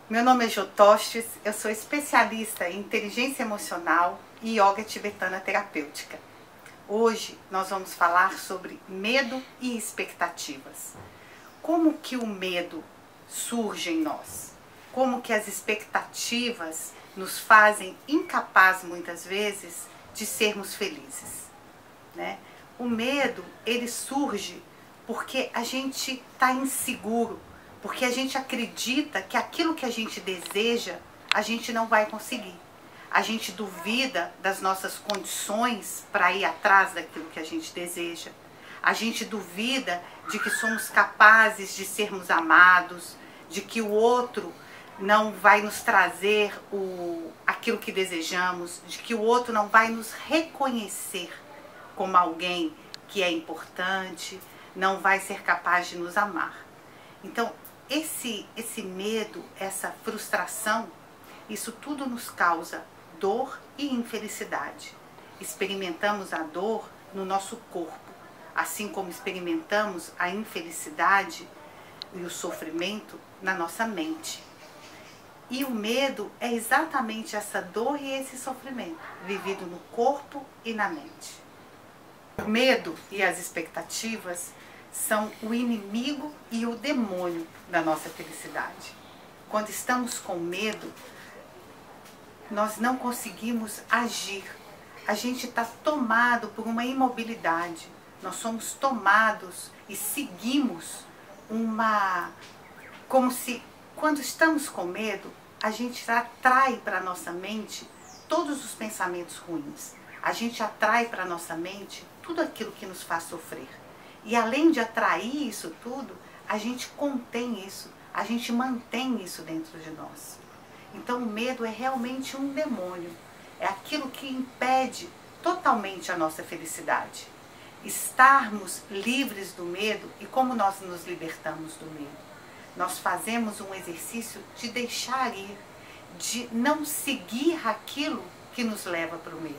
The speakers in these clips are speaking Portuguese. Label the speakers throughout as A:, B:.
A: Meu nome é Jô Tostes, eu sou especialista em inteligência emocional e yoga tibetana terapêutica. Hoje nós vamos falar sobre medo e expectativas. Como que o medo surge em nós? Como que as expectativas nos fazem incapazes muitas vezes de sermos felizes, né? O medo, ele surge porque a gente está inseguro, porque a gente acredita que aquilo que a gente deseja, a gente não vai conseguir. A gente duvida das nossas condições para ir atrás daquilo que a gente deseja. A gente duvida de que somos capazes de sermos amados, de que o outro não vai nos trazer aquilo que desejamos, de que o outro não vai nos reconhecer como alguém que é importante, não vai ser capaz de nos amar. Então, esse medo, essa frustração, isso tudo nos causa dor e infelicidade. Experimentamos a dor no nosso corpo, assim como experimentamos a infelicidade e o sofrimento na nossa mente. E o medo é exatamente essa dor e esse sofrimento, vivido no corpo e na mente. O medo e as expectativas são o inimigo e o demônio da nossa felicidade. Quando estamos com medo, nós não conseguimos agir. A gente está tomado por uma imobilidade. Nós somos tomados e seguimos como se, quando estamos com medo, a gente atrai para a nossa mente todos os pensamentos ruins. A gente atrai para a nossa mente tudo aquilo que nos faz sofrer. E além de atrair isso tudo, a gente contém isso, a gente mantém isso dentro de nós. Então o medo é realmente um demônio, é aquilo que impede totalmente a nossa felicidade. Estarmos livres do medo, e como nós nos libertamos do medo? Nós fazemos um exercício de deixar ir, de não seguir aquilo que nos leva para o medo.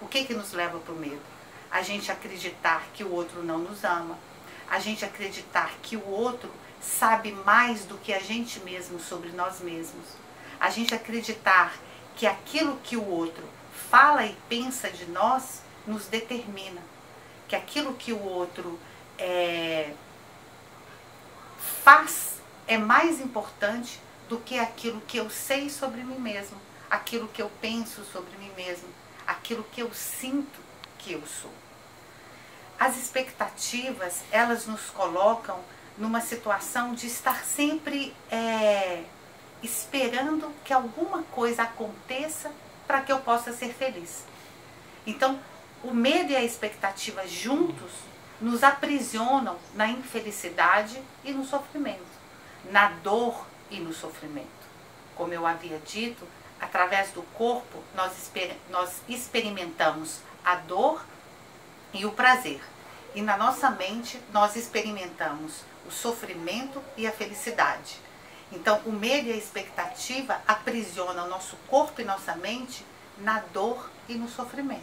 A: O que nos leva para o medo? A gente acreditar que o outro não nos ama, a gente acreditar que o outro sabe mais do que a gente mesmo sobre nós mesmos, a gente acreditar que aquilo que o outro fala e pensa de nós nos determina, que aquilo que o outro faz é mais importante do que aquilo que eu sei sobre mim mesmo, aquilo que eu penso sobre mim mesmo, aquilo que eu sinto que eu sou. As expectativas, elas nos colocam numa situação de estar sempre esperando que alguma coisa aconteça para que eu possa ser feliz. Então, o medo e a expectativa juntos nos aprisionam na infelicidade e no sofrimento, na dor e no sofrimento. Como eu havia dito, através do corpo nós experimentamos a dor e o prazer. E na nossa mente nós experimentamos o sofrimento e a felicidade. Então o medo e a expectativa aprisionam nosso corpo e nossa mente na dor e no sofrimento.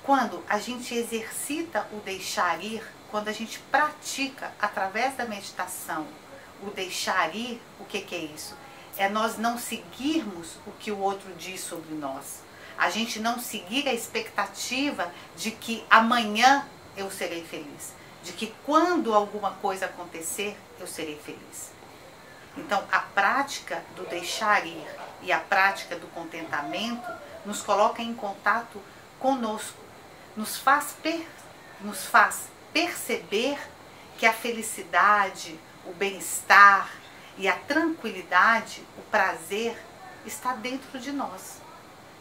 A: Quando a gente exercita o deixar ir, quando a gente pratica através da meditação o deixar ir, o que é isso? É nós não seguirmos o que o outro diz sobre nós. A gente não seguir a expectativa de que amanhã eu serei feliz, de que quando alguma coisa acontecer, eu serei feliz. Então, a prática do deixar ir e a prática do contentamento nos coloca em contato conosco, nos faz perceber que a felicidade, o bem-estar e a tranquilidade, o prazer, está dentro de nós.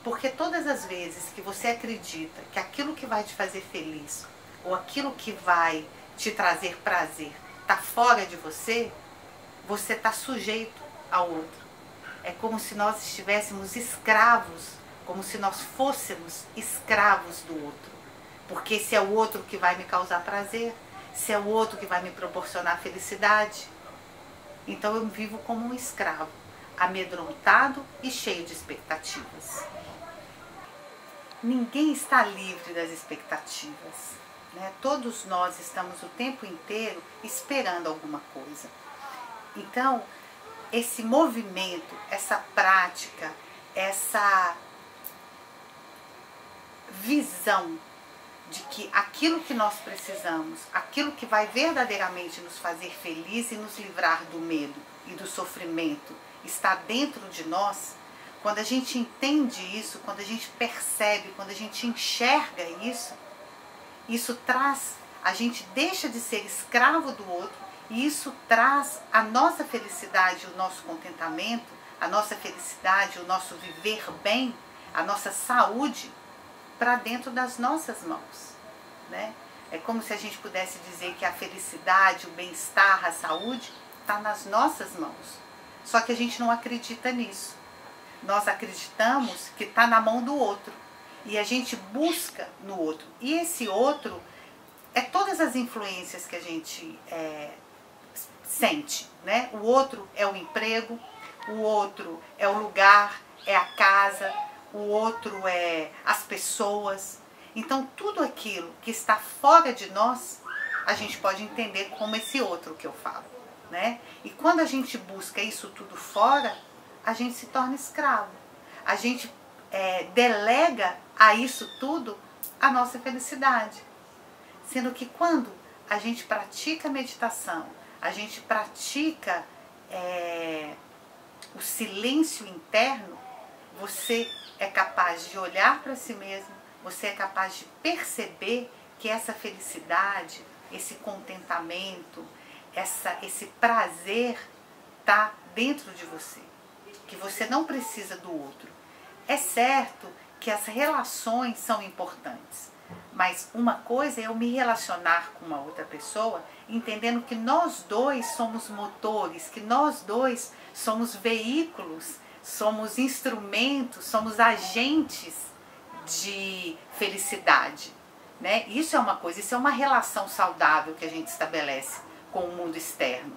A: Porque todas as vezes que você acredita que aquilo que vai te fazer feliz ou aquilo que vai te trazer prazer está fora de você, você está sujeito ao outro. É como se nós estivéssemos escravos, como se nós fôssemos escravos do outro. Porque se é o outro que vai me causar prazer, se é o outro que vai me proporcionar felicidade, então eu vivo como um escravo, amedrontado e cheio de expectativas. Ninguém está livre das expectativas, né? Todos nós estamos o tempo inteiro esperando alguma coisa. Então, esse movimento, essa prática, essa visão de que aquilo que nós precisamos, aquilo que vai verdadeiramente nos fazer feliz e nos livrar do medo e do sofrimento, está dentro de nós. Quando a gente entende isso, quando a gente percebe, quando a gente enxerga isso, isso traz, a gente deixa de ser escravo do outro e isso traz a nossa felicidade, o nosso contentamento, a nossa felicidade, o nosso viver bem, a nossa saúde para dentro das nossas mãos, né? É como se a gente pudesse dizer que a felicidade, o bem-estar, a saúde está nas nossas mãos. Só que a gente não acredita nisso. Nós acreditamos que está na mão do outro e a gente busca no outro. E esse outro é todas as influências que a gente sente, né? O outro é o emprego, o outro é o lugar, é a casa, o outro é as pessoas. Então tudo aquilo que está fora de nós, a gente pode entender como esse outro que eu falo, né? E quando a gente busca isso tudo fora, a gente se torna escravo. A gente delega a isso tudo a nossa felicidade. Sendo que quando a gente pratica meditação, a gente pratica o silêncio interno, você é capaz de olhar para si mesmo, você é capaz de perceber que essa felicidade, esse contentamento, esse prazer está dentro de você, que você não precisa do outro. É certo que as relações são importantes, mas uma coisa é eu me relacionar com uma outra pessoa, entendendo que nós dois somos motores, que nós dois somos veículos, somos instrumentos, somos agentes de felicidade, né? Isso é uma coisa, isso é uma relação saudável que a gente estabelece com o mundo externo,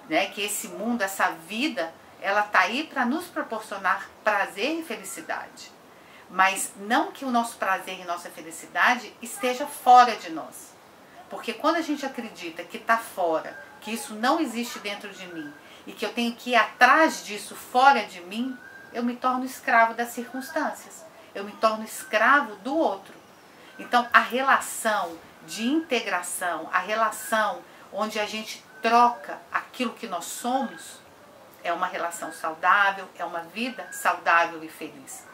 A: né? Que esse mundo, essa vida, ela está aí para nos proporcionar prazer e felicidade. Mas não que o nosso prazer e nossa felicidade esteja fora de nós. Porque quando a gente acredita que está fora, que isso não existe dentro de mim, e que eu tenho que ir atrás disso fora de mim, eu me torno escravo das circunstâncias. Eu me torno escravo do outro. Então a relação de integração, a relação onde a gente troca aquilo que nós somos, é uma relação saudável, é uma vida saudável e feliz.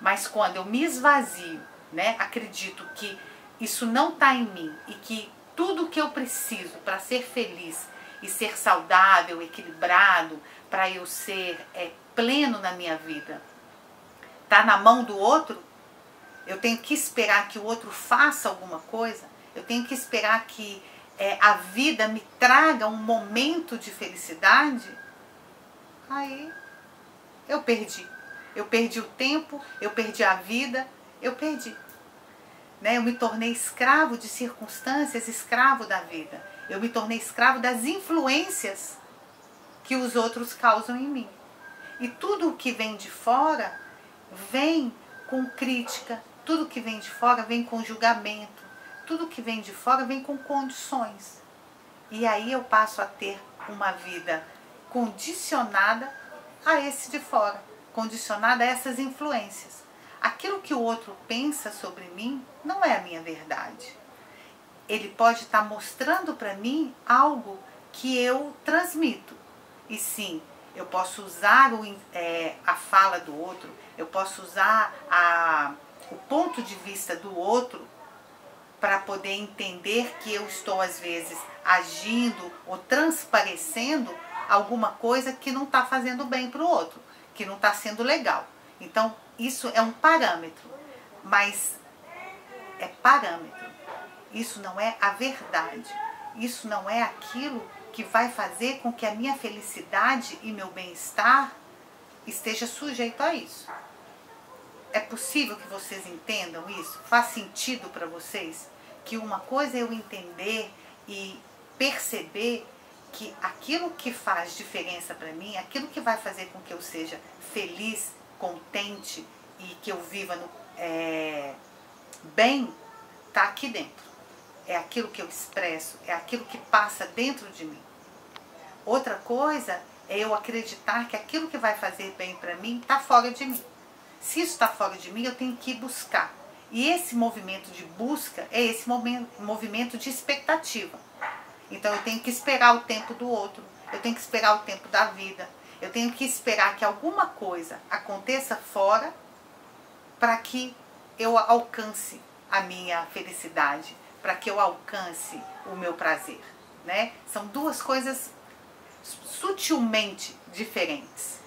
A: Mas quando eu me esvazio, né, acredito que isso não está em mim e que tudo que eu preciso para ser feliz e ser saudável, equilibrado, para eu ser pleno na minha vida, está na mão do outro, eu tenho que esperar que o outro faça alguma coisa, eu tenho que esperar que a vida me traga um momento de felicidade, aí eu perdi. Eu perdi o tempo, eu perdi a vida, eu perdi. Né? Eu me tornei escravo de circunstâncias, escravo da vida. Eu me tornei escravo das influências que os outros causam em mim. E tudo o que vem de fora vem com crítica, tudo que vem de fora vem com julgamento, tudo que vem de fora vem com condições. E aí eu passo a ter uma vida condicionada a esse de fora, condicionada a essas influências. Aquilo que o outro pensa sobre mim não é a minha verdade. Ele pode estar mostrando para mim algo que eu transmito. E sim, eu posso usar a fala do outro, eu posso usar o ponto de vista do outro para poder entender que eu estou, às vezes, agindo ou transparecendo alguma coisa que não está fazendo bem para o outro, que não está sendo legal. Então, isso é um parâmetro, mas é parâmetro. Isso não é a verdade. Isso não é aquilo que vai fazer com que a minha felicidade e meu bem-estar esteja sujeito a isso. É possível que vocês entendam isso? Faz sentido para vocês? Que uma coisa é eu entender e perceber que aquilo que faz diferença para mim, aquilo que vai fazer com que eu seja feliz, contente e que eu viva bem, está aqui dentro. É aquilo que eu expresso, é aquilo que passa dentro de mim. Outra coisa é eu acreditar que aquilo que vai fazer bem para mim está fora de mim. Se isso está fora de mim, eu tenho que ir buscar. E esse movimento de busca é esse movimento de expectativa. Então eu tenho que esperar o tempo do outro, eu tenho que esperar o tempo da vida, eu tenho que esperar que alguma coisa aconteça fora para que eu alcance a minha felicidade, para que eu alcance o meu prazer, né? São duas coisas sutilmente diferentes.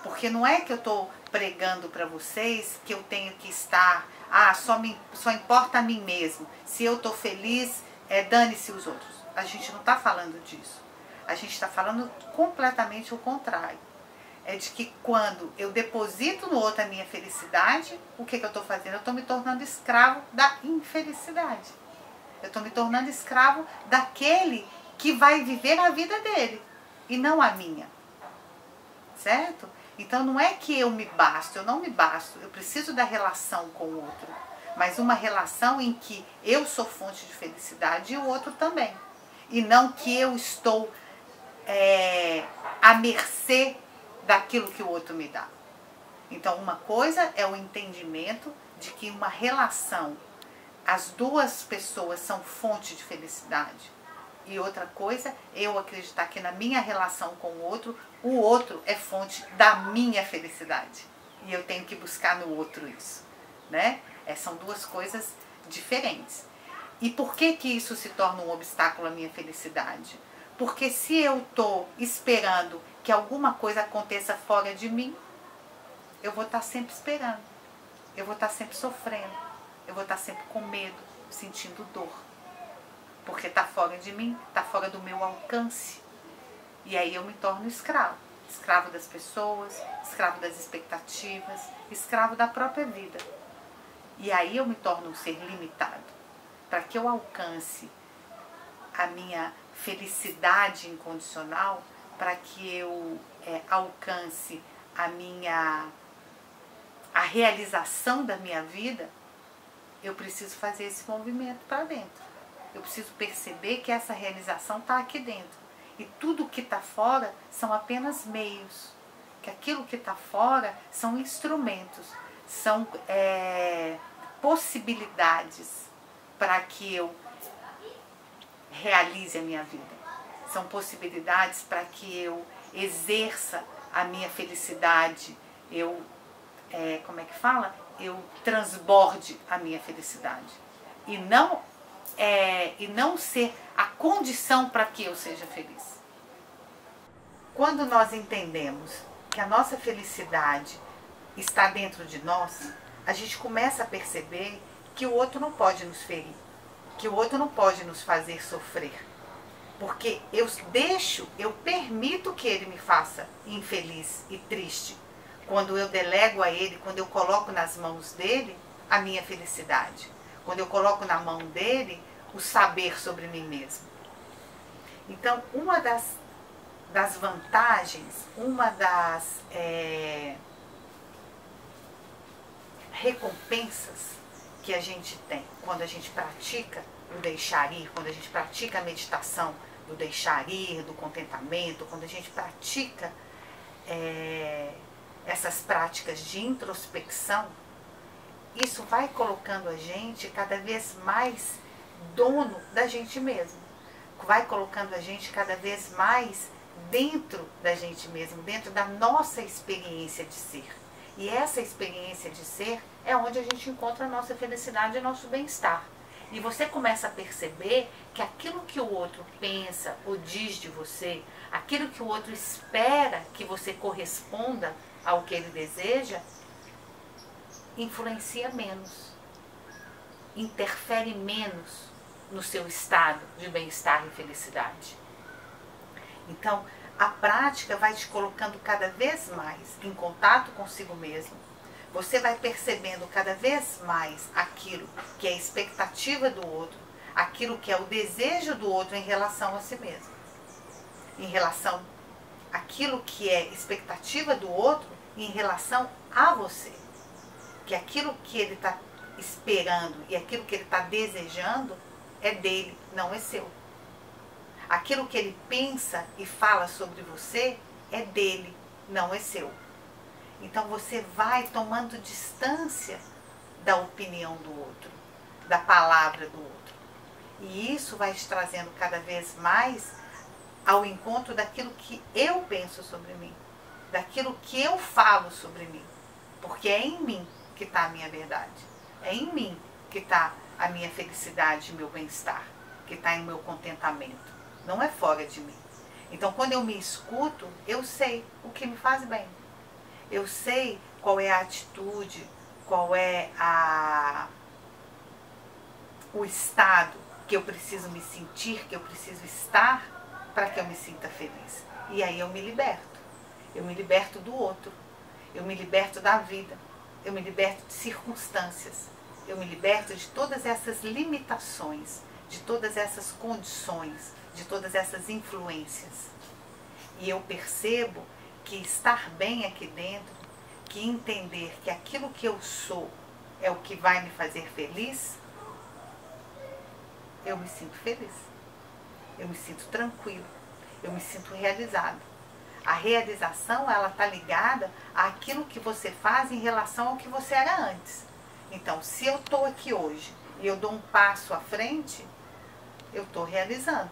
A: Porque não é que eu estou pregando para vocês que eu tenho que estar, só importa a mim mesmo. Se eu estou feliz, dane-se os outros. A gente não está falando disso. A gente está falando completamente o contrário. É de que quando eu deposito no outro a minha felicidade, o que eu estou fazendo? Eu estou me tornando escravo da infelicidade. Eu estou me tornando escravo daquele que vai viver a vida dele e não a minha. Certo? Então não é que eu me basto, eu não me basto. Eu preciso da relação com o outro. Mas uma relação em que eu sou fonte de felicidade e o outro também. E não que eu estou à mercê daquilo que o outro me dá. Então uma coisa é o entendimento de que uma relação, as duas pessoas são fonte de felicidade. E outra coisa, eu acreditar que na minha relação com o outro é fonte da minha felicidade. E eu tenho que buscar no outro isso, né? São duas coisas diferentes. E por que que isso se torna um obstáculo à minha felicidade? Porque se eu estou esperando que alguma coisa aconteça fora de mim, eu vou estar sempre esperando. Eu vou estar sempre sofrendo. Eu vou estar sempre com medo, sentindo dor. Porque está fora de mim, está fora do meu alcance. E aí eu me torno escravo. Escravo das pessoas, escravo das expectativas, escravo da própria vida. E aí eu me torno um ser limitado. Para que eu alcance a minha felicidade incondicional, para que eu alcance a realização da minha vida, eu preciso fazer esse movimento para dentro. Eu preciso perceber que essa realização está aqui dentro. E tudo que está fora são apenas meios. Que aquilo que está fora são instrumentos, são possibilidades para que eu realize a minha vida. São possibilidades para que eu exerça a minha felicidade, eu transborde a minha felicidade. E não ser a condição para que eu seja feliz. Quando nós entendemos que a nossa felicidade está dentro de nós, a gente começa a perceber que o outro não pode nos ferir, que o outro não pode nos fazer sofrer. Porque eu permito que ele me faça infeliz e triste. Quando eu delego a ele, quando eu coloco nas mãos dele a minha felicidade. Quando eu coloco na mão dele o saber sobre mim mesmo. Então, uma das vantagens, uma das recompensas que a gente tem quando a gente pratica o deixar ir, quando a gente pratica a meditação do deixar ir, do contentamento, quando a gente pratica essas práticas de introspecção, isso vai colocando a gente cada vez mais dono da gente mesmo. Vai colocando a gente cada vez mais dentro da gente mesmo, dentro da nossa experiência de ser. E essa experiência de ser é onde a gente encontra a nossa felicidade e nosso bem-estar. E você começa a perceber que aquilo que o outro pensa ou diz de você, aquilo que o outro espera que você corresponda ao que ele deseja, influencia menos, interfere menos no seu estado de bem-estar e felicidade. Então, a prática vai te colocando cada vez mais em contato consigo mesmo. Você vai percebendo cada vez mais aquilo que é a expectativa do outro, aquilo que é o desejo do outro em relação a si mesmo. Em relação àquilo que é expectativa do outro em relação a você. Que aquilo que ele está esperando e aquilo que ele está desejando é dele, não é seu. Aquilo que ele pensa e fala sobre você é dele, não é seu. Então você vai tomando distância da opinião do outro, da palavra do outro. E isso vai te trazendo cada vez mais ao encontro daquilo que eu penso sobre mim, daquilo que eu falo sobre mim. Porque é em mim que está a minha verdade. É em mim que está a minha felicidade e meu bem-estar, que está em meu contentamento. Não é fora de mim. Então, quando eu me escuto, eu sei o que me faz bem. Eu sei qual é a atitude, qual é o estado que eu preciso me sentir, que eu preciso estar para que eu me sinta feliz. E aí eu me liberto. Eu me liberto do outro. Eu me liberto da vida. Eu me liberto de circunstâncias. Eu me liberto de todas essas limitações, de todas essas condições, de todas essas influências. E eu percebo que estar bem aqui dentro, que entender que aquilo que eu sou é o que vai me fazer feliz, eu me sinto feliz. Eu me sinto tranquilo. Eu me sinto realizado. A realização, ela está ligada àquilo que você faz em relação ao que você era antes. Então, se eu estou aqui hoje e eu dou um passo à frente, eu estou realizando.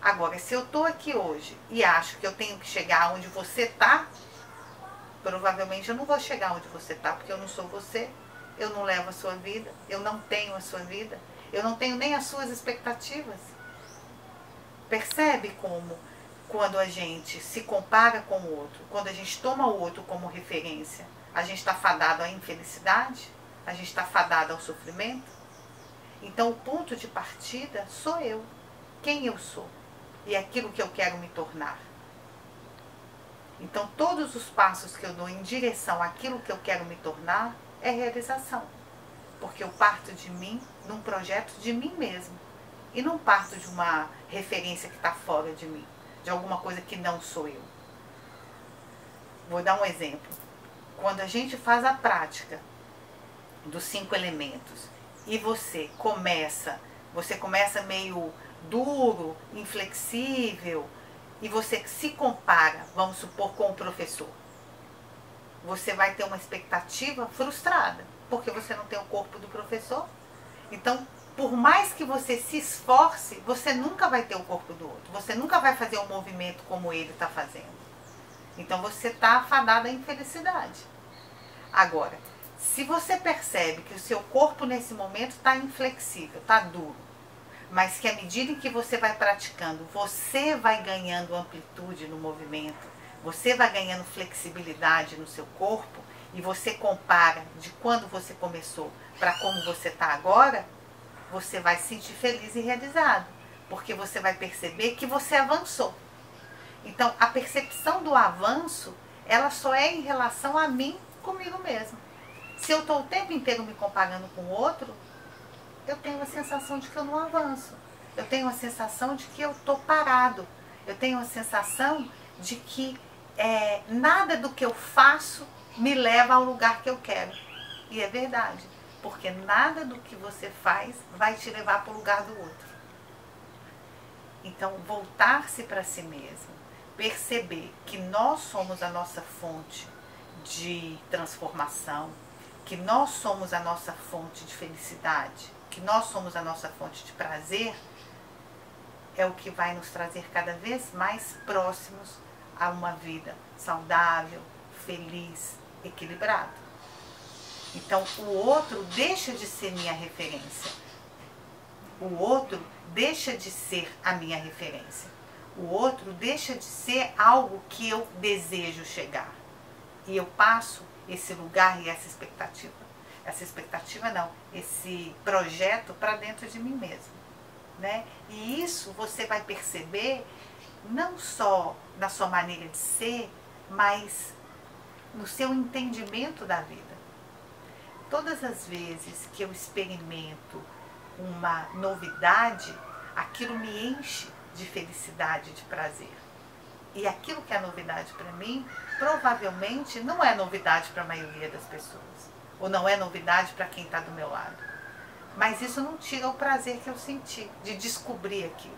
A: Agora, se eu estou aqui hoje e acho que eu tenho que chegar onde você está, provavelmente eu não vou chegar onde você está, porque eu não sou você, eu não levo a sua vida, eu não tenho a sua vida, eu não tenho nem as suas expectativas. Percebe como, quando a gente se compara com o outro, quando a gente toma o outro como referência, a gente está fadado à infelicidade? A gente está fadado ao sofrimento? Então, o ponto de partida sou eu, quem eu sou e aquilo que eu quero me tornar. Então, todos os passos que eu dou em direção àquilo que eu quero me tornar é realização. Porque eu parto de mim, num projeto de mim mesmo. E não parto de uma referência que está fora de mim, de alguma coisa que não sou eu. Vou dar um exemplo. Quando a gente faz a prática dos 5 elementos e você começa meio duro, inflexível, e você se compara, vamos supor, com o professor, você vai ter uma expectativa frustrada, porque você não tem o corpo do professor. Então, por mais que você se esforce, você nunca vai ter o corpo do outro, você nunca vai fazer um movimento como ele está fazendo. Então, você está afadado à infelicidade. Agora, se você percebe que o seu corpo nesse momento está inflexível, está duro, mas que à medida em que você vai praticando, você vai ganhando amplitude no movimento, você vai ganhando flexibilidade no seu corpo, e você compara de quando você começou para como você está agora, você vai se sentir feliz e realizado, porque você vai perceber que você avançou. Então, a percepção do avanço, ela só é em relação a mim, comigo mesmo. Se eu estou o tempo inteiro me comparando com o outro, eu tenho a sensação de que eu não avanço. Eu tenho a sensação de que eu estou parado. Eu tenho a sensação de que nada do que eu faço me leva ao lugar que eu quero. E é verdade, porque nada do que você faz vai te levar para o lugar do outro. Então, voltar-se para si mesmo, perceber que nós somos a nossa fonte de transformação, que nós somos a nossa fonte de felicidade, que nós somos a nossa fonte de prazer, é o que vai nos trazer cada vez mais próximos a uma vida saudável, feliz, equilibrada. Então, o outro deixa de ser minha referência. O outro deixa de ser a minha referência. O outro deixa de ser algo que eu desejo chegar. E eu passo esse lugar e essa expectativa. Essa expectativa não, esse projeto para dentro de mim mesmo, né? E isso você vai perceber não só na sua maneira de ser, mas no seu entendimento da vida. Todas as vezes que eu experimento uma novidade, aquilo me enche de felicidade, de prazer. E aquilo que é novidade para mim, provavelmente não é novidade para a maioria das pessoas. Ou não é novidade para quem está do meu lado. Mas isso não tira o prazer que eu senti de descobrir aquilo.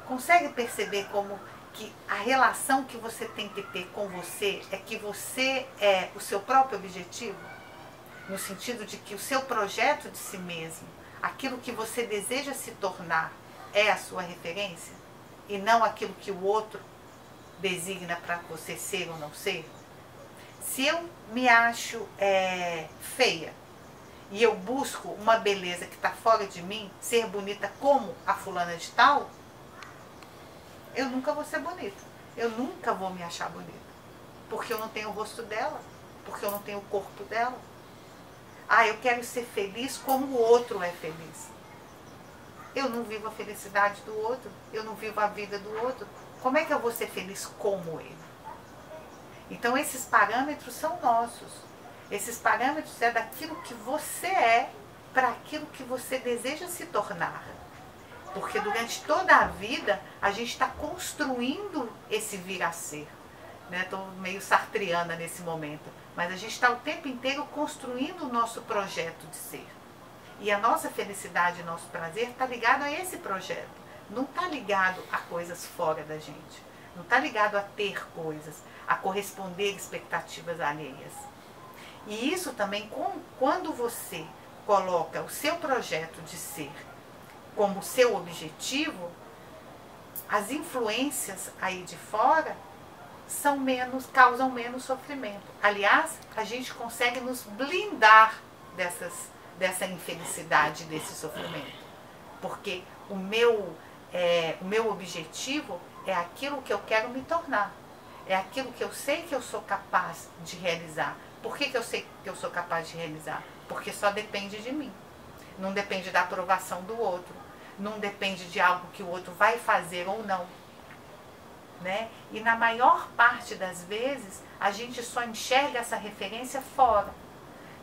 A: Consegue perceber como que a relação que você tem que ter com você é que você é o seu próprio objetivo, no sentido de que o seu projeto de si mesmo, aquilo que você deseja se tornar, é a sua referência e não aquilo que o outro designa para você ser ou não ser? Se eu me acho feia e eu busco uma beleza que está fora de mim, ser bonita como a fulana de tal, eu nunca vou ser bonita. Eu nunca vou me achar bonita. Porque eu não tenho o rosto dela. Porque eu não tenho o corpo dela. Ah, eu quero ser feliz como o outro é feliz. Eu não vivo a felicidade do outro. Eu não vivo a vida do outro. Como é que eu vou ser feliz como ele? Então esses parâmetros são nossos. Esses parâmetros é daquilo que você é para aquilo que você deseja se tornar. Porque durante toda a vida a gente está construindo esse vir a ser. Estou meio sartreana nesse momento. Mas a gente está o tempo inteiro construindo o nosso projeto de ser. E a nossa felicidade e nosso prazer está ligado a esse projeto. Não está ligado a coisas fora da gente. Não está ligado a ter coisas, a corresponder expectativas alheias. E isso também, quando você coloca o seu projeto de ser como seu objetivo, as influências aí de fora causam menos sofrimento. Aliás, a gente consegue nos blindar dessa infelicidade, desse sofrimento. Porque o meu objetivo é aquilo que eu quero me tornar. É aquilo que eu sei que eu sou capaz de realizar. Por que eu sei que eu sou capaz de realizar? Porque só depende de mim. Não depende da aprovação do outro. Não depende de algo que o outro vai fazer ou não. Né? E na maior parte das vezes, a gente só enxerga essa referência fora.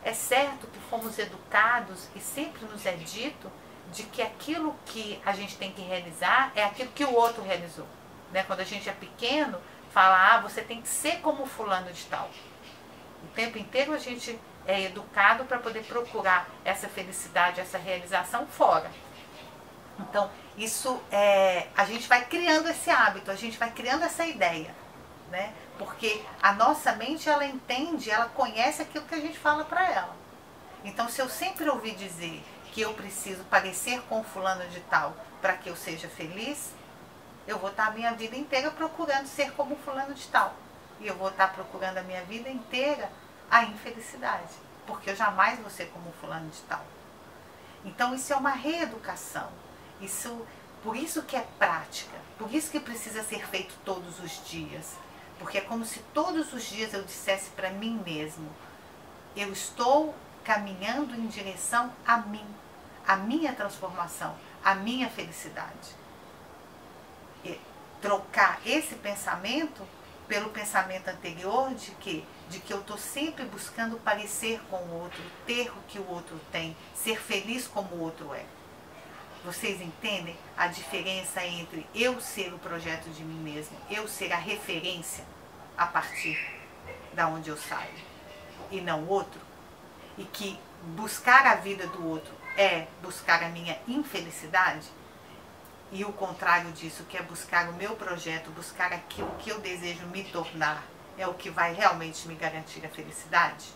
A: É certo que fomos educados e sempre nos é dito de que aquilo que a gente tem que realizar é aquilo que o outro realizou. Né? Quando a gente é pequeno, fala, você tem que ser como fulano de tal. O tempo inteiro a gente é educado para poder procurar essa felicidade, essa realização fora. Então, isso a gente vai criando esse hábito, a gente vai criando essa ideia, né? Porque a nossa mente, ela entende, ela conhece aquilo que a gente fala para ela. Então, se eu sempre ouvir dizer que eu preciso parecer com fulano de tal para que eu seja feliz, eu vou estar a minha vida inteira procurando ser como fulano de tal. E eu vou estar procurando a minha vida inteira a infelicidade, porque eu jamais vou ser como fulano de tal. Então, isso é uma reeducação. Por isso que é prática, por isso que precisa ser feito todos os dias. Porque é como se todos os dias eu dissesse para mim mesmo, eu estou caminhando em direção a mim, a minha transformação, a minha felicidade. E trocar esse pensamento pelo pensamento anterior de que eu estou sempre buscando parecer com o outro, ter o que o outro tem, ser feliz como o outro é. Vocês entendem a diferença entre eu ser o projeto de mim mesmo, eu ser a referência a partir da onde eu saio e não o outro? E que buscar a vida do outro é buscar a minha infelicidade? E o contrário disso, que é buscar o meu projeto, buscar aquilo que eu desejo me tornar, é o que vai realmente me garantir a felicidade?